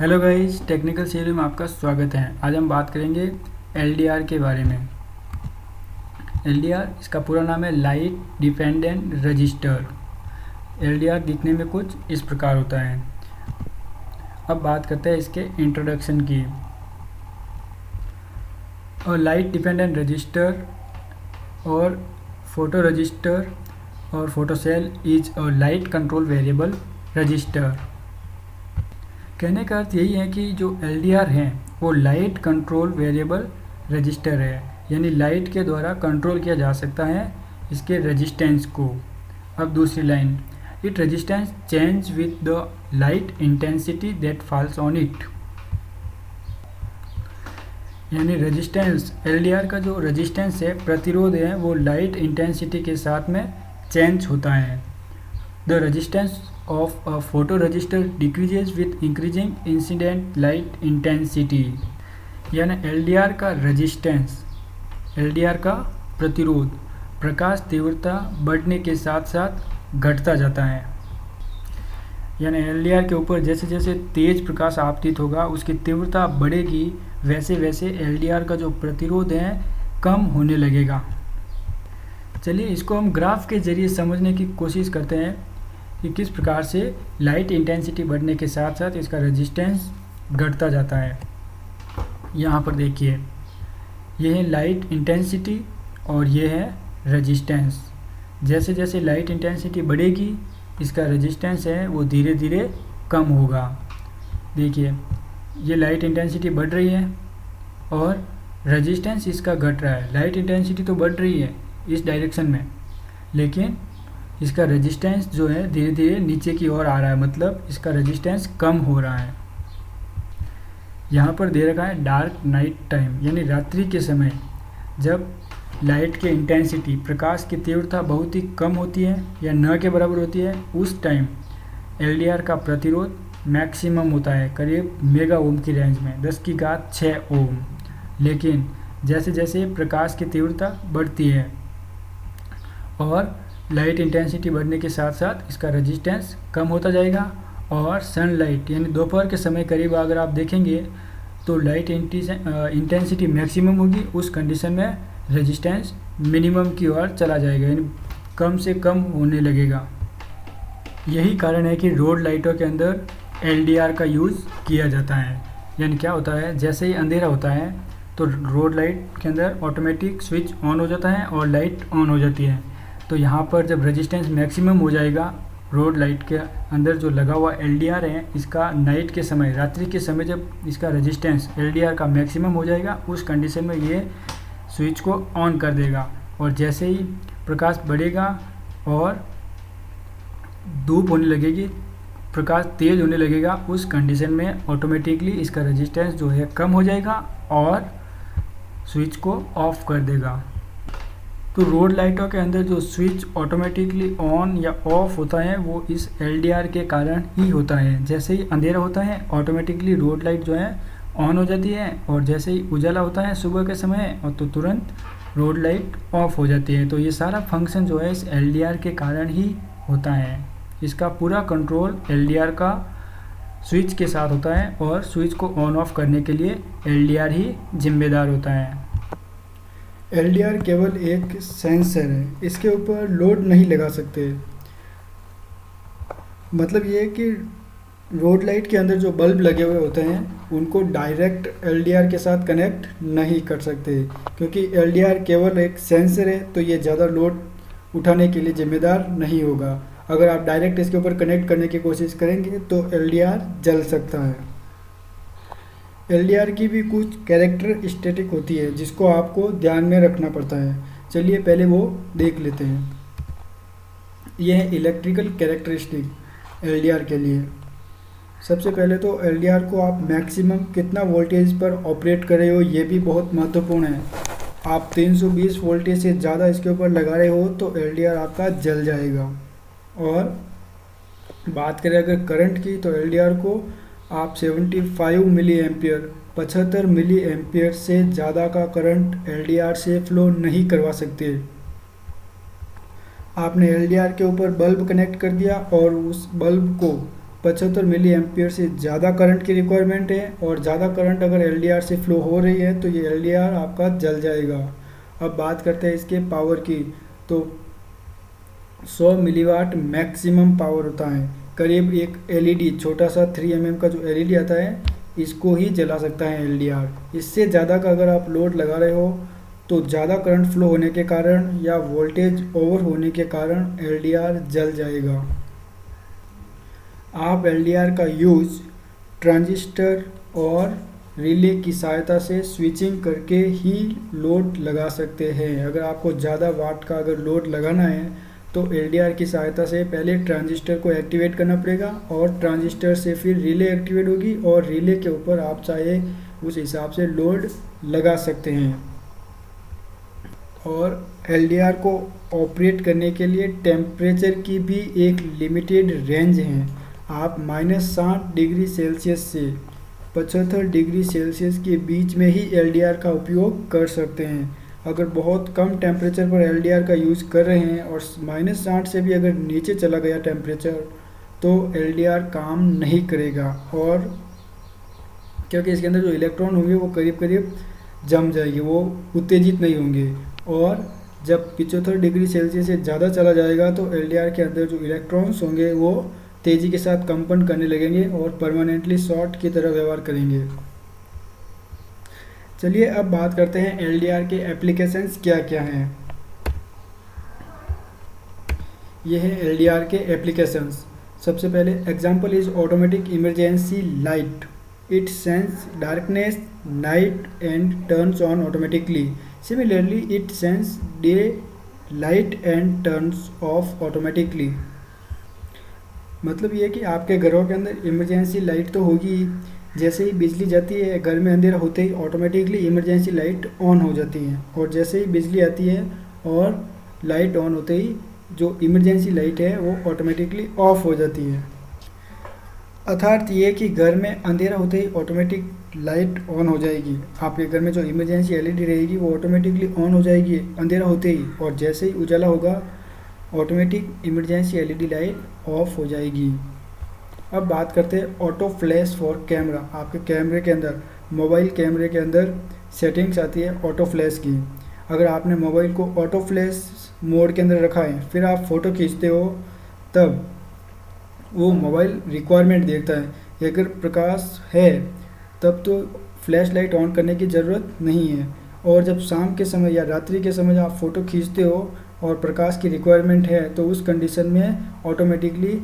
Hello guys, technical series में आपका स्वागत है। आज हम बात करेंगे एलडीआर के बारे में। एलडीआर इसका पूरा नाम है लाइट डिपेंडेंट रजिस्टर। एलडीआर दिखने में कुछ इस प्रकार होता है। अब बात करते हैं इसके इंट्रोडक्शन की। और लाइट डिपेंडेंट रजिस्टर और फोटो रजिस्टर और photo cell is a light control variable register. कहने का अर्थ यही है कि जो एलडीआर है वो लाइट कंट्रोल वेरिएबल रजिस्टर है, यानी लाइट के द्वारा कंट्रोल किया जा सकता है इसके रेजिस्टेंस को। अब दूसरी line, it resistance change with the light intensity that falls on it. यानी रेजिस्टेंस, एलडीआर का जो रेजिस्टेंस है, प्रतिरोध है, वो लाइट इंटेंसिटी के साथ में चेंज होता है। The resistance of a photoresistor decreases with increasing incident light intensity। यानी एलडीआर का रेजिस्टेंस, एलडीआर का प्रतिरोध प्रकाश तीव्रता बढ़ने के साथ साथ घटता जाता है। यानी एलडीआर के ऊपर जैसे जैसे तेज प्रकाश आपतित होगा उसकी तीव्रता बढ़ेगी, वैसे वैसे एलडीआर का जो प्रतिरोध है कम होने लगेगा। चलिए इसको हम ग्राफ के जरिए समझने की कोशिश करते हैं कि किस प्रकार से लाइट इंटेंसिटी बढ़ने के साथ साथ इसका रेजिस्टेंस घटता जाता है। यहाँ पर देखिए, ये है लाइट इंटेंसिटी और ये है रेजिस्टेंस। जैसे जैसे लाइट इंटेंसिटी बढ़ेगी इसका रेजिस्टेंस है वो धीरे धीरे कम होगा। देखिए ये लाइट इंटेंसिटी बढ़ रही है और रेजिस्टेंस इसका घट रहा है। लाइट इंटेंसिटी तो बढ़ रही है इस डायरेक्शन में, लेकिन इसका रेजिस्टेंस जो है धीरे धीरे नीचे की ओर आ रहा है, मतलब इसका रेजिस्टेंस कम हो रहा है। यहाँ पर दे रखा है डार्क नाइट टाइम, यानी रात्रि के समय जब लाइट की इंटेंसिटी, प्रकाश की तीव्रता बहुत ही कम होती है या न के बराबर होती है, उस टाइम एलडीआर का प्रतिरोध मैक्सिमम होता है, करीब मेगा ओम की रेंज में, 10⁶ ओम। लेकिन जैसे जैसे प्रकाश की तीव्रता बढ़ती है और लाइट इंटेंसिटी बढ़ने के साथ साथ इसका रेजिस्टेंस कम होता जाएगा और सनलाइट यानी दोपहर के समय करीब अगर आप देखेंगे तो लाइट इंटेंसिटी मैक्सिमम होगी, उस कंडीशन में रेजिस्टेंस मिनिमम की ओर चला जाएगा, यानी कम से कम होने लगेगा। यही कारण है कि रोड लाइटों के अंदर एलडीआर का यूज़ किया जाता है। यानी क्या होता है, जैसे ही अंधेरा होता है तो रोड लाइट के अंदर ऑटोमेटिक स्विच ऑन हो जाता है और लाइट ऑन हो जाती है। तो यहाँ पर जब रेजिस्टेंस मैक्सिमम हो जाएगा, रोड लाइट के अंदर जो लगा हुआ एलडीआर है इसका नाइट के समय, रात्रि के समय जब इसका रेजिस्टेंस एलडीआर का मैक्सिमम हो जाएगा, उस कंडीशन में ये स्विच को ऑन कर देगा। और जैसे ही प्रकाश बढ़ेगा और धूप होने लगेगी, प्रकाश तेज होने लगेगा, उस कंडीशन में ऑटोमेटिकली इसका रेजिस्टेंस जो है कम हो जाएगा और स्विच को ऑफ कर देगा। तो रोड लाइटों के अंदर जो स्विच ऑटोमेटिकली ऑन या ऑफ होता है वो इस एलडीआर के कारण ही होता है। जैसे ही अंधेरा होता है ऑटोमेटिकली रोड लाइट जो है ऑन हो जाती है और जैसे ही उजाला होता है सुबह के समय और तो तुरंत रोड लाइट ऑफ हो जाती है। तो ये सारा फंक्शन जो है इस एलडीआर के कारण ही होता है। इसका पूरा कंट्रोल एलडीआर का स्विच के साथ होता है और स्विच को ऑन ऑफ करने के लिए एलडीआर ही जिम्मेदार होता है। एलडीआर केवल एक सेंसर है, इसके ऊपर लोड नहीं लगा सकते। मतलब ये है कि रोड लाइट के अंदर जो बल्ब लगे हुए होते हैं उनको डायरेक्ट एलडीआर के साथ कनेक्ट नहीं कर सकते, क्योंकि एलडीआर केवल एक सेंसर है तो ये ज़्यादा लोड उठाने के लिए जिम्मेदार नहीं होगा। अगर आप डायरेक्ट इसके ऊपर कनेक्ट करने की कोशिश करेंगे तो एलडीआर जल सकता है। एलडीआर की भी कुछ कैरेक्टरिस्टिक होती है जिसको आपको ध्यान में रखना पड़ता है। चलिए पहले वो देख लेते हैं। यह है इलेक्ट्रिकल कैरेक्टरिस्टिक एलडीआर के लिए। सबसे पहले तो एलडीआर को आप मैक्सिमम कितना वोल्टेज पर ऑपरेट कर रहे हो ये भी बहुत महत्वपूर्ण है। आप 320 वोल्टेज से ज़्यादा इसके ऊपर लगा रहे हो तो एलडीआर आपका जल जाएगा। और बात करें अगर करंट की तो एलडीआर को आप 75 मिली एम्पियर 75 मिली एम्पियर से ज़्यादा का करंट एलडीआर से फ्लो नहीं करवा सकते। आपने एलडीआर के ऊपर बल्ब कनेक्ट कर दिया और उस बल्ब को 75 मिली एम्पियर से ज़्यादा करंट की रिक्वायरमेंट है, और ज़्यादा करंट अगर एलडीआर से फ्लो हो रही है तो ये एलडीआर आपका जल जाएगा। अब बात करते हैं इसके पावर की। तो 100 मिलीवाट मैक्सिमम पावर होता है। करीब एक एलईडी, छोटा सा 3 mm का जो एलईडी आता है, इसको ही जला सकता है एलडीआर। इससे ज़्यादा का अगर आप लोड लगा रहे हो तो ज़्यादा करंट फ्लो होने के कारण या वोल्टेज ओवर होने के कारण एलडीआर जल जाएगा। आप एलडीआर का यूज़ ट्रांजिस्टर और रिले की सहायता से स्विचिंग करके ही लोड लगा सकते हैं। अगर आपको ज़्यादा वाट का अगर लोड लगाना है तो एलडीआर की सहायता से पहले ट्रांजिस्टर को एक्टिवेट करना पड़ेगा, और ट्रांजिस्टर से फिर रिले एक्टिवेट होगी, और रिले के ऊपर आप चाहे उस हिसाब से लोड लगा सकते हैं। और एलडीआर को ऑपरेट करने के लिए टेम्परेचर की भी एक लिमिटेड रेंज है। आप -60 डिग्री सेल्सियस से 75 डिग्री सेल्सियस के बीच में ही एलडीआर का उपयोग कर सकते हैं। अगर बहुत कम टेम्परेचर पर एलडीआर का यूज़ कर रहे हैं और -60 से भी अगर नीचे चला गया टेम्परेचर, तो एलडीआर काम नहीं करेगा, और क्योंकि इसके अंदर जो इलेक्ट्रॉन होंगे वो करीब करीब जम जाएंगे, वो उत्तेजित नहीं होंगे। और जब 75 डिग्री सेल्सियस से ज़्यादा चला जाएगा तो एलडीआर के अंदर जो इलेक्ट्रॉन्स होंगे वो तेज़ी के साथ कंपन करने लगेंगे और परमानेंटली शॉर्ट की तरह व्यवहार करेंगे। चलिए अब बात करते हैं एलडीआर के एप्लीकेशंस क्या क्या हैं। ये है एलडीआर के एप्लीकेशंस। सबसे पहले example is automatic emergency light. It sense darkness night and turns on automatically. Similarly it sense day light and turns of automatically. मतलब ये है कि आपके घरों के अंदर इमरजेंसी लाइट तो होगी, जैसे ही बिजली जाती है घर में अंधेरा होते ही ऑटोमेटिकली इमरजेंसी लाइट ऑन हो जाती है, और जैसे ही बिजली आती है और लाइट ऑन होते ही जो इमरजेंसी लाइट है वो ऑटोमेटिकली ऑफ हो जाती है। अर्थात ये कि घर में अंधेरा होते ही ऑटोमेटिक लाइट ऑन हो जाएगी। आपके घर में जो इमरजेंसी एलईडी रहेगी वो ऑटोमेटिकली ऑन हो जाएगी अंधेरा होते ही, और जैसे ही उजाला होगा automatic emergency LED light of हो जाएगी। अब बात करते हैं ऑटो फ्लैश फॉर कैमरा। आपके कैमरे के अंदर, मोबाइल कैमरे के अंदर सेटिंग्स आती है ऑटो फ्लैश की। अगर आपने मोबाइल को ऑटो फ्लैश मोड के अंदर रखा है, फिर आप फ़ोटो खींचते हो, तब वो मोबाइल रिक्वायरमेंट देखता है। अगर प्रकाश है तब तो फ्लैश लाइट ऑन करने की ज़रूरत नहीं है, और जब शाम के समय या रात्रि के समय आप फ़ोटो खींचते हो और प्रकाश की रिक्वायरमेंट है तो उस कंडीशन में ऑटोमेटिकली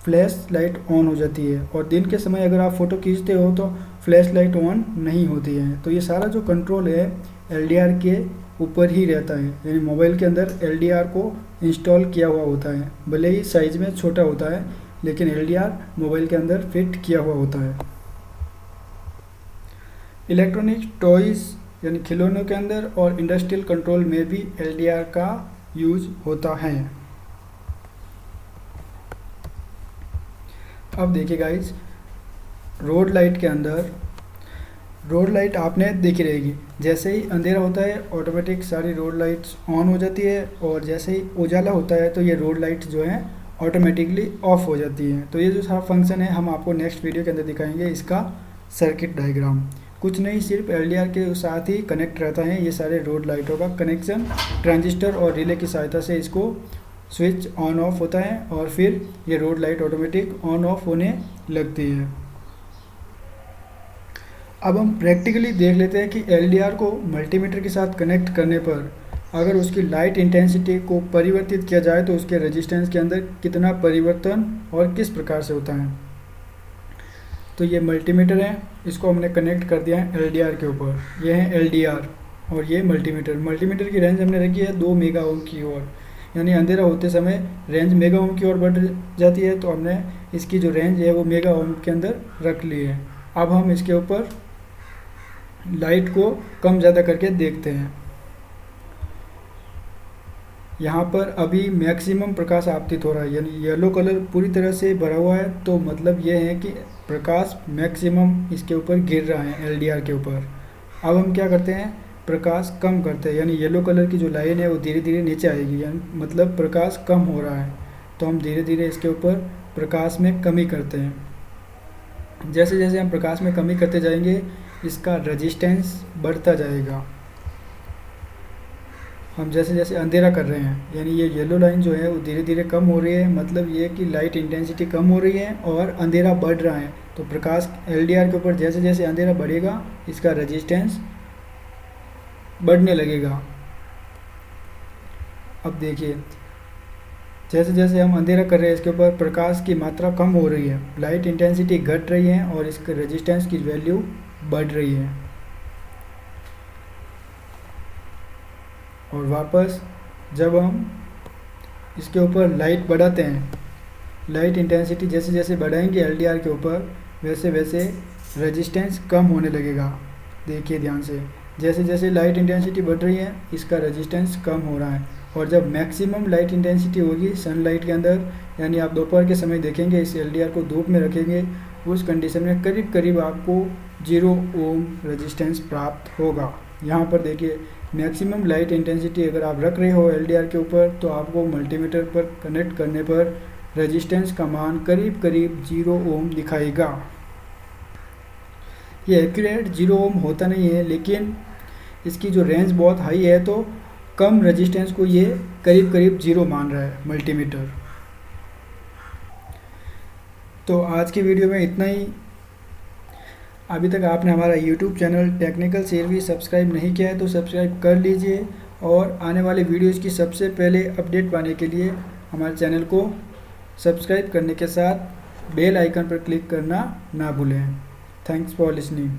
फ्लैश लाइट ऑन हो जाती है। और दिन के समय अगर आप फ़ोटो खींचते हो तो फ्लैश लाइट ऑन नहीं होती है। तो ये सारा जो कंट्रोल है एलडीआर के ऊपर ही रहता है, यानी मोबाइल के अंदर एलडीआर को इंस्टॉल किया हुआ होता है। भले ही साइज़ में छोटा होता है, लेकिन एलडीआर मोबाइल के अंदर फिट किया हुआ होता है। इलेक्ट्रॉनिक टॉयज़ यानी खिलौनों के अंदर और इंडस्ट्रियल कंट्रोल में भी एलडीआर का यूज होता है। अब देखिए गाइस, रोड लाइट के अंदर, रोड लाइट आपने देखी रहेगी, जैसे ही अंधेरा होता है ऑटोमेटिक सारी रोड लाइट्स ऑन हो जाती है, और जैसे ही उजाला होता है तो ये रोड लाइट जो है ऑटोमेटिकली ऑफ हो जाती है। तो ये जो सारा फंक्शन है हम आपको नेक्स्ट वीडियो के अंदर दिखाएंगे, इसका सर्किट डायग्राम। कुछ नहीं, सिर्फ एलडीआर के साथ ही कनेक्ट रहता है ये सारे रोड लाइटों का कनेक्शन। ट्रांजिस्टर और रिले की सहायता से इसको स्विच ऑन ऑफ होता है, और फिर ये road light automatic on off होने लगती है। अब हम प्रैक्टिकली देख लेते हैं कि एलडीआर को मल्टीमीटर के साथ कनेक्ट करने पर अगर उसकी लाइट इंटेंसिटी को परिवर्तित किया जाए तो उसके रेजिस्टेंस के अंदर कितना परिवर्तन और किस प्रकार से होता है। तो ये मल्टीमीटर है, इसको हमने कनेक्ट कर दिया है एलडीआर के ऊपर। यह है एलडीआर और ये मल्टीमीटर। मल्टीमीटर की रेंज हमने रखी है 2 मेगा ओम की ओर, यानी अंधेरा होते समय रेंज मेगा ओम की ओर बढ़ जाती है, तो हमने इसकी जो रेंज है वो मेगा ओम के अंदर रख ली है। अब हम इसके ऊपर लाइट को कम ज़्यादा करके देखते हैं। यहाँ पर अभी मैक्सिमम प्रकाश आपतित हो रहा है, यानी येलो कलर पूरी तरह से भरा हुआ है, तो मतलब ये है कि प्रकाश मैक्सिमम इसके ऊपर गिर रहा है एलडीआर के ऊपर। अब हम क्या करते हैं, प्रकाश कम करते हैं, यानी येलो कलर की जो लाइन है वो धीरे धीरे नीचे आएगी, यानी मतलब प्रकाश कम हो रहा है। तो हम धीरे धीरे इसके ऊपर प्रकाश में कमी करते हैं। जैसे जैसे हम प्रकाश में कमी करते जाएंगे इसका रेजिस्टेंस बढ़ता जाएगा। हम जैसे जैसे अंधेरा कर रहे हैं, यानी ये येलो लाइन जो है वो धीरे धीरे कम हो रही है, मतलब ये कि लाइट इंटेंसिटी कम हो रही है और अंधेरा बढ़ रहा है। तो प्रकाश एलडीआर के ऊपर जैसे जैसे अंधेरा बढ़ेगा इसका रेजिस्टेंस बढ़ने लगेगा। अब देखिए जैसे जैसे हम अंधेरा कर रहे हैं इसके ऊपर प्रकाश की मात्रा कम हो रही है, लाइट इंटेंसिटी घट रही है और इसके रेजिस्टेंस की वैल्यू बढ़ रही है। और वापस जब हम इसके ऊपर लाइट बढ़ाते हैं, लाइट इंटेंसिटी जैसे जैसे बढ़ाएंगे एलडीआर के ऊपर वैसे वैसे रेजिस्टेंस कम होने लगेगा। देखिए ध्यान से, जैसे जैसे लाइट इंटेंसिटी बढ़ रही है इसका रेजिस्टेंस कम हो रहा है। और जब मैक्सिमम लाइट इंटेंसिटी होगी सनलाइट के अंदर, यानी आप दोपहर के समय देखेंगे इस एलडीआर को धूप में रखेंगे, उस कंडीशन में करीब करीब आपको 0 ओम रेजिस्टेंस प्राप्त होगा। यहाँ पर देखिए मैक्सिमम लाइट इंटेंसिटी अगर आप रख रहे हो एलडीआर के ऊपर तो आपको मल्टीमीटर पर कनेक्ट करने पर रेजिस्टेंस का मान करीब करीब 0 ओम दिखाएगा। ये एक्यूरेट 0 ओम होता नहीं है, लेकिन इसकी जो रेंज बहुत हाई है तो कम रेजिस्टेंस को ये करीब करीब 0 मान रहा है मल्टीमीटर। तो आज की वीडियो में इतना ही। अभी तक आपने हमारा YouTube channel technical service subscribe नहीं किया है तो सब्सक्राइब कर लीजिए और आने वाले वीडियोज़ की सबसे पहले अपडेट पाने के लिए हमारे चैनल को सब्सक्राइब करने के साथ बेल आइकन पर क्लिक करना ना भूलें। Thanks for listening.